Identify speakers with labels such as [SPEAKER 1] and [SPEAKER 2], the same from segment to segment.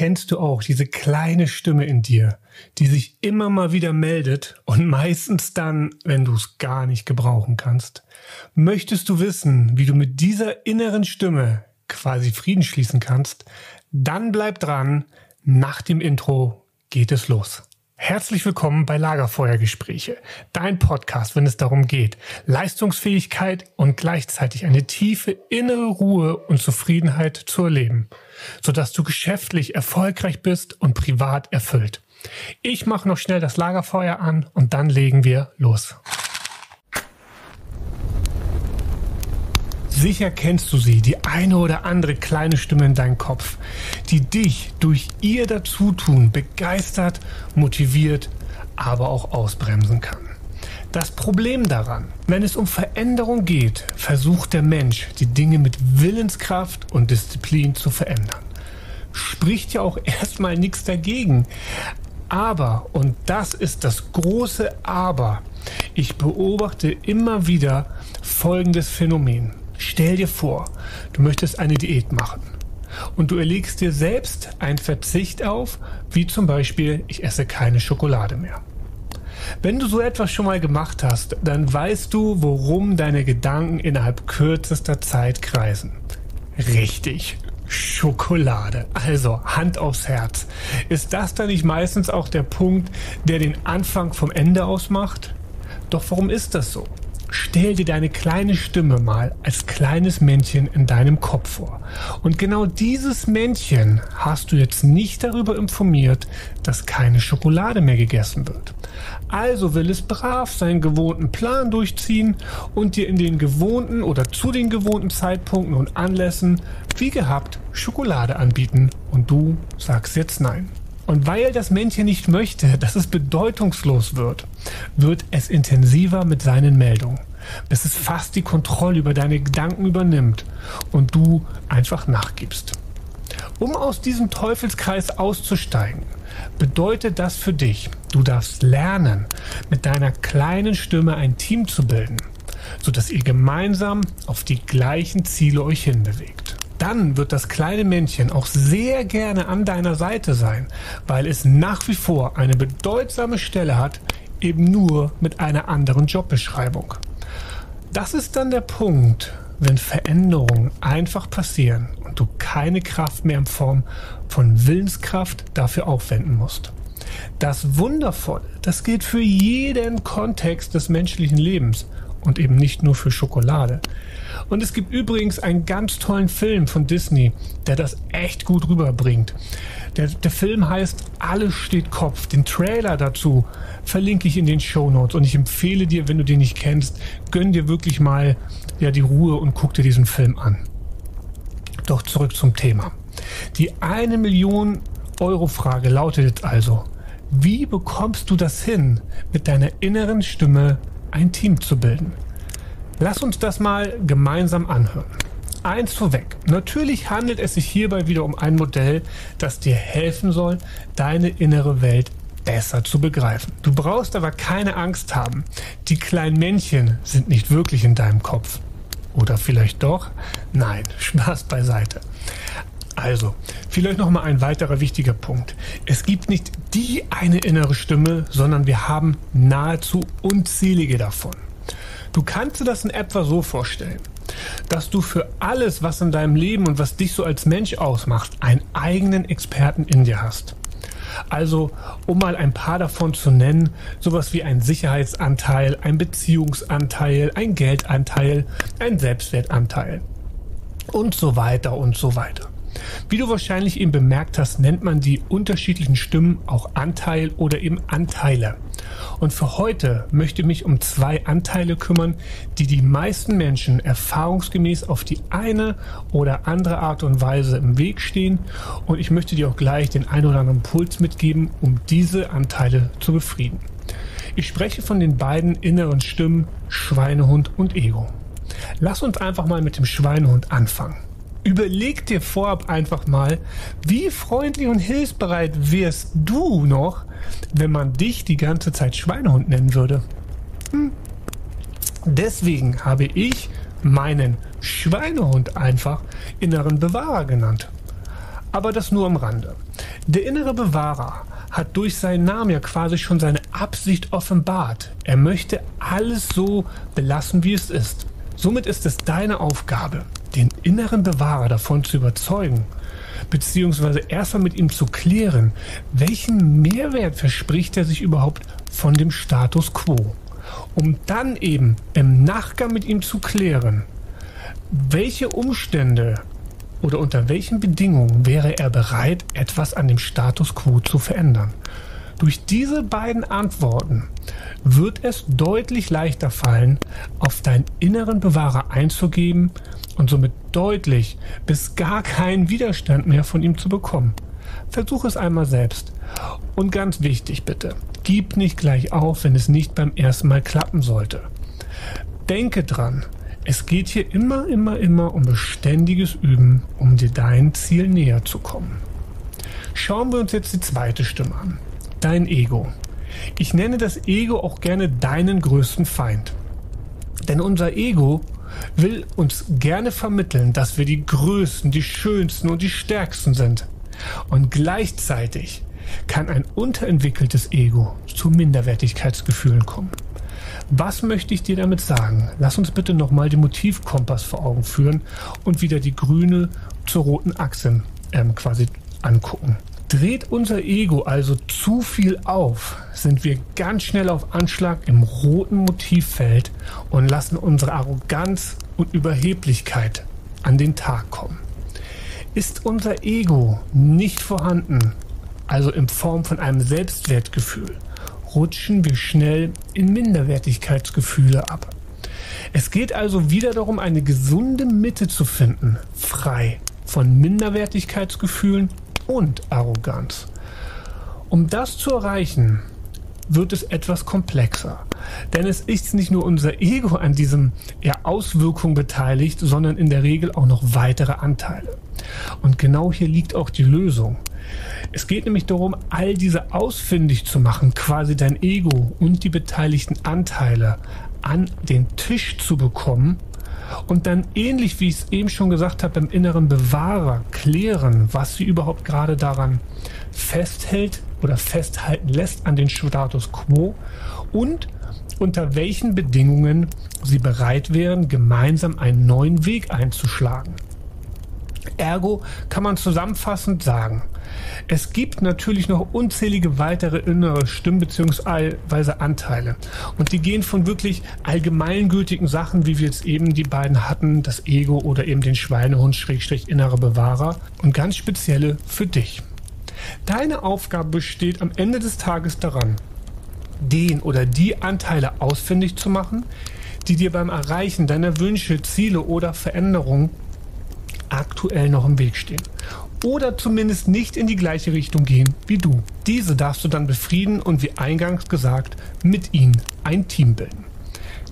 [SPEAKER 1] kennst du auch diese kleine Stimme in dir, die sich immer mal wieder meldet und meistens dann, wenn du es gar nicht gebrauchen kannst? Möchtest du wissen, wie du mit dieser inneren Stimme quasi Frieden schließen kannst? Dann bleib dran, nach dem Intro geht es los. Herzlich willkommen bei Lagerfeuergespräche, dein Podcast, wenn es darum geht, Leistungsfähigkeit und gleichzeitig eine tiefe innere Ruhe und Zufriedenheit zu erleben, sodass du geschäftlich erfolgreich bist und privat erfüllt. Ich mache noch schnell das Lagerfeuer an und dann legen wir los. Sicher kennst du sie, die eine oder andere kleine Stimme in deinem Kopf, die dich durch ihr Dazutun begeistert, motiviert, aber auch ausbremsen kann. Das Problem daran, wenn es um Veränderung geht, versucht der Mensch, die Dinge mit Willenskraft und Disziplin zu verändern. Spricht ja auch erstmal nichts dagegen. Aber, und das ist das große Aber, ich beobachte immer wieder folgendes Phänomen. Stell dir vor, du möchtest eine Diät machen und du erlegst dir selbst einen Verzicht auf, wie zum Beispiel, ich esse keine Schokolade mehr. Wenn du so etwas schon mal gemacht hast, dann weißt du, worum deine Gedanken innerhalb kürzester Zeit kreisen. Richtig, Schokolade. Also Hand aufs Herz. Ist das dann nicht meistens auch der Punkt, der den Anfang vom Ende ausmacht? Doch warum ist das so? Stell dir deine kleine Stimme mal als kleines Männchen in deinem Kopf vor. Und genau dieses Männchen hast du jetzt nicht darüber informiert, dass keine Schokolade mehr gegessen wird. Also will es brav seinen gewohnten Plan durchziehen und dir in den gewohnten oder zu den gewohnten Zeitpunkten und Anlässen wie gehabt Schokolade anbieten und du sagst jetzt nein. Und weil das Männchen nicht möchte, dass es bedeutungslos wird, wird es intensiver mit seinen Meldungen, bis es fast die Kontrolle über deine Gedanken übernimmt und du einfach nachgibst. Um aus diesem Teufelskreis auszusteigen, bedeutet das für dich, du darfst lernen, mit deiner kleinen Stimme ein Team zu bilden, sodass ihr gemeinsam auf die gleichen Ziele euch hinbewegt. Dann wird das kleine Männchen auch sehr gerne an deiner Seite sein, weil es nach wie vor eine bedeutsame Stelle hat, eben nur mit einer anderen Jobbeschreibung. Das ist dann der Punkt, wenn Veränderungen einfach passieren und du keine Kraft mehr in Form von Willenskraft dafür aufwenden musst. Das Wundervolle, das gilt für jeden Kontext des menschlichen Lebens und eben nicht nur für Schokolade. Und es gibt übrigens einen ganz tollen Film von Disney, der das echt gut rüberbringt. Der Film heißt Alles steht Kopf. Den Trailer dazu verlinke ich in den Shownotes und ich empfehle dir, wenn du den nicht kennst, gönn dir wirklich mal die Ruhe und guck dir diesen Film an. Doch zurück zum Thema. Die 1 Million Euro Frage lautet jetzt also: Wie bekommst du das hin, mit deiner inneren Stimme ein Team zu bilden? Lass uns das mal gemeinsam anhören. Eins vorweg. Natürlich handelt es sich hierbei wieder um ein Modell, das dir helfen soll, deine innere Welt besser zu begreifen. Du brauchst aber keine Angst haben. Die kleinen Männchen sind nicht wirklich in deinem Kopf. Oder vielleicht doch? Nein, Spaß beiseite. Also, vielleicht nochmal ein weiterer wichtiger Punkt. Es gibt nicht die eine innere Stimme, sondern wir haben nahezu unzählige davon. Du kannst dir das in etwa so vorstellen, dass du für alles, was in deinem Leben und was dich so als Mensch ausmacht, einen eigenen Experten in dir hast. Also, um mal ein paar davon zu nennen, sowas wie ein Sicherheitsanteil, ein Beziehungsanteil, ein Geldanteil, ein Selbstwertanteil und so weiter und so weiter. Wie du wahrscheinlich eben bemerkt hast, nennt man die unterschiedlichen Stimmen auch Anteil oder eben Anteile. Und für heute möchte ich mich um 2 Anteile kümmern, die die meisten Menschen erfahrungsgemäß auf die eine oder andere Art und Weise im Weg stehen. Und ich möchte dir auch gleich den einen oder anderen Impuls mitgeben, um diese Anteile zu befrieden. Ich spreche von den beiden inneren Stimmen Schweinehund und Ego. Lass uns einfach mal mit dem Schweinehund anfangen. Überleg dir vorab einfach mal, wie freundlich und hilfsbereit wärst du noch, wenn man dich die ganze Zeit Schweinehund nennen würde. Deswegen habe ich meinen Schweinehund einfach inneren Bewahrer genannt. Aber das nur am Rande. Der innere Bewahrer hat durch seinen Namen ja quasi schon seine Absicht offenbart. Er möchte alles so belassen, wie es ist. Somit ist es deine Aufgabe, den inneren Bewahrer davon zu überzeugen, beziehungsweise erstmal mit ihm zu klären, welchen Mehrwert verspricht er sich überhaupt von dem Status quo, um dann eben im Nachgang mit ihm zu klären, welche Umstände oder unter welchen Bedingungen wäre er bereit, etwas an dem Status quo zu verändern. Durch diese beiden Antworten wird es deutlich leichter fallen, auf deinen inneren Bewahrer einzugeben und somit deutlich bis gar keinen Widerstand mehr von ihm zu bekommen. Versuch es einmal selbst. Und ganz wichtig bitte, gib nicht gleich auf, wenn es nicht beim ersten Mal klappen sollte. Denke dran, es geht hier immer um beständiges Üben, um dir dein Ziel näher zu kommen. Schauen wir uns jetzt die zweite Stimme an. Dein Ego. Ich nenne das Ego auch gerne deinen größten Feind. Denn unser Ego will uns gerne vermitteln, dass wir die Größten, die Schönsten und die Stärksten sind. Und gleichzeitig kann ein unterentwickeltes Ego zu Minderwertigkeitsgefühlen kommen. Was möchte ich dir damit sagen? Lass uns bitte nochmal den Motivkompass vor Augen führen und wieder die grüne zur roten Achse quasi angucken. Dreht unser Ego also zu viel auf, sind wir ganz schnell auf Anschlag im roten Motivfeld und lassen unsere Arroganz und Überheblichkeit an den Tag kommen. Ist unser Ego nicht vorhanden, also in Form von einem Selbstwertgefühl, rutschen wir schnell in Minderwertigkeitsgefühle ab. Es geht also wieder darum, eine gesunde Mitte zu finden, frei von Minderwertigkeitsgefühlen und Arroganz. Um das zu erreichen, wird es etwas komplexer. Denn es ist nicht nur unser Ego an diesem Auswirkung beteiligt, sondern in der Regel auch noch weitere Anteile. Und genau hier liegt auch die Lösung. Es geht nämlich darum, all diese ausfindig zu machen, quasi dein Ego und die beteiligten Anteile an den Tisch zu bekommen und dann ähnlich wie ich es eben schon gesagt habe, beim inneren Bewahrer klären, was sie überhaupt gerade daran festhält oder festhalten lässt an den Status quo und unter welchen Bedingungen sie bereit wären, gemeinsam einen neuen Weg einzuschlagen. Ergo kann man zusammenfassend sagen, es gibt natürlich noch unzählige weitere innere Stimmen bzw. Anteile. Und die gehen von wirklich allgemeingültigen Sachen, wie wir jetzt eben die beiden hatten, das Ego oder eben den Schweinehund / innere Bewahrer und ganz spezielle für dich. Deine Aufgabe besteht am Ende des Tages daran, den oder die Anteile ausfindig zu machen, die dir beim Erreichen deiner Wünsche, Ziele oder Veränderungen aktuell noch im Weg stehen. Oder zumindest nicht in die gleiche Richtung gehen wie du. Diese darfst du dann befrieden und wie eingangs gesagt, mit ihnen ein Team bilden.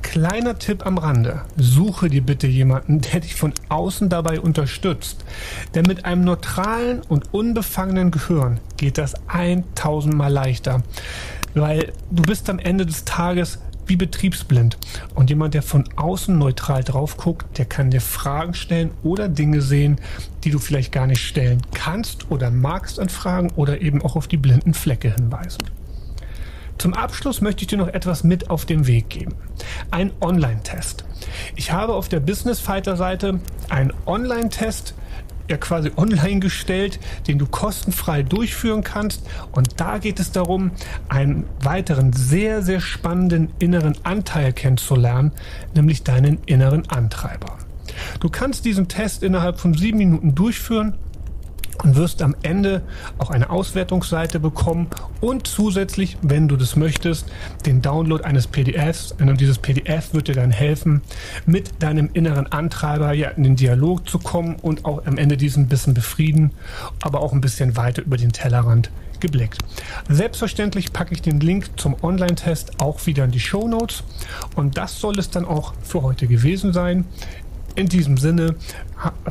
[SPEAKER 1] Kleiner Tipp am Rande, suche dir bitte jemanden, der dich von außen dabei unterstützt. Denn mit einem neutralen und unbefangenen Gehirn geht das 1000 Mal leichter. Weil du bist am Ende des Tages wie betriebsblind. Und jemand, der von außen neutral drauf guckt, der kann dir Fragen stellen oder Dinge sehen, die du vielleicht gar nicht stellen kannst oder magst an Fragen oder eben auch auf die blinden Flecke hinweisen. Zum Abschluss möchte ich dir noch etwas mit auf den Weg geben. Ein Online-Test. Ich habe auf der Business Fighter Seite einen Online-Test quasi online gestellt, den du kostenfrei durchführen kannst. Und da geht es darum, einen weiteren sehr, sehr spannenden inneren Anteil kennenzulernen, nämlich deinen inneren Antreiber. Du kannst diesen Test innerhalb von 7 Minuten durchführen und wirst am Ende auch eine Auswertungsseite bekommen und zusätzlich, wenn du das möchtest, den Download eines PDFs. Und dieses PDF wird dir dann helfen, mit deinem inneren Antreiber in den Dialog zu kommen und auch am Ende diesen ein bisschen befrieden, aber auch ein bisschen weiter über den Tellerrand geblickt. Selbstverständlich packe ich den Link zum Online-Test auch wieder in die Shownotes und das soll es dann auch für heute gewesen sein. In diesem Sinne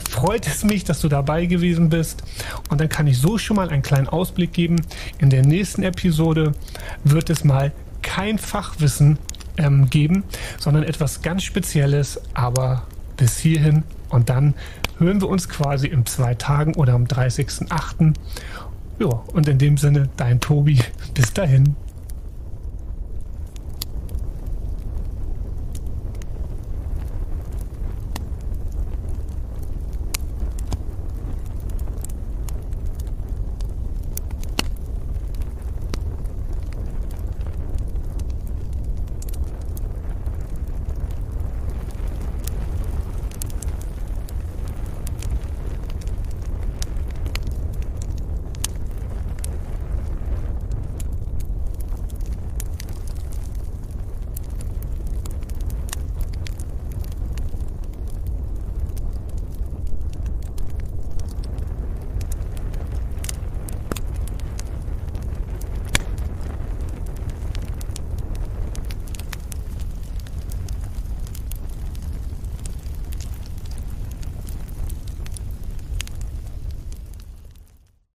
[SPEAKER 1] freut es mich, dass du dabei gewesen bist und dann kann ich so schon mal einen kleinen Ausblick geben. In der nächsten Episode wird es mal kein Fachwissen geben, sondern etwas ganz Spezielles, aber bis hierhin und dann hören wir uns quasi in 2 Tagen oder am 30.08. Ja, und in dem Sinne, dein Tobi. Bis dahin.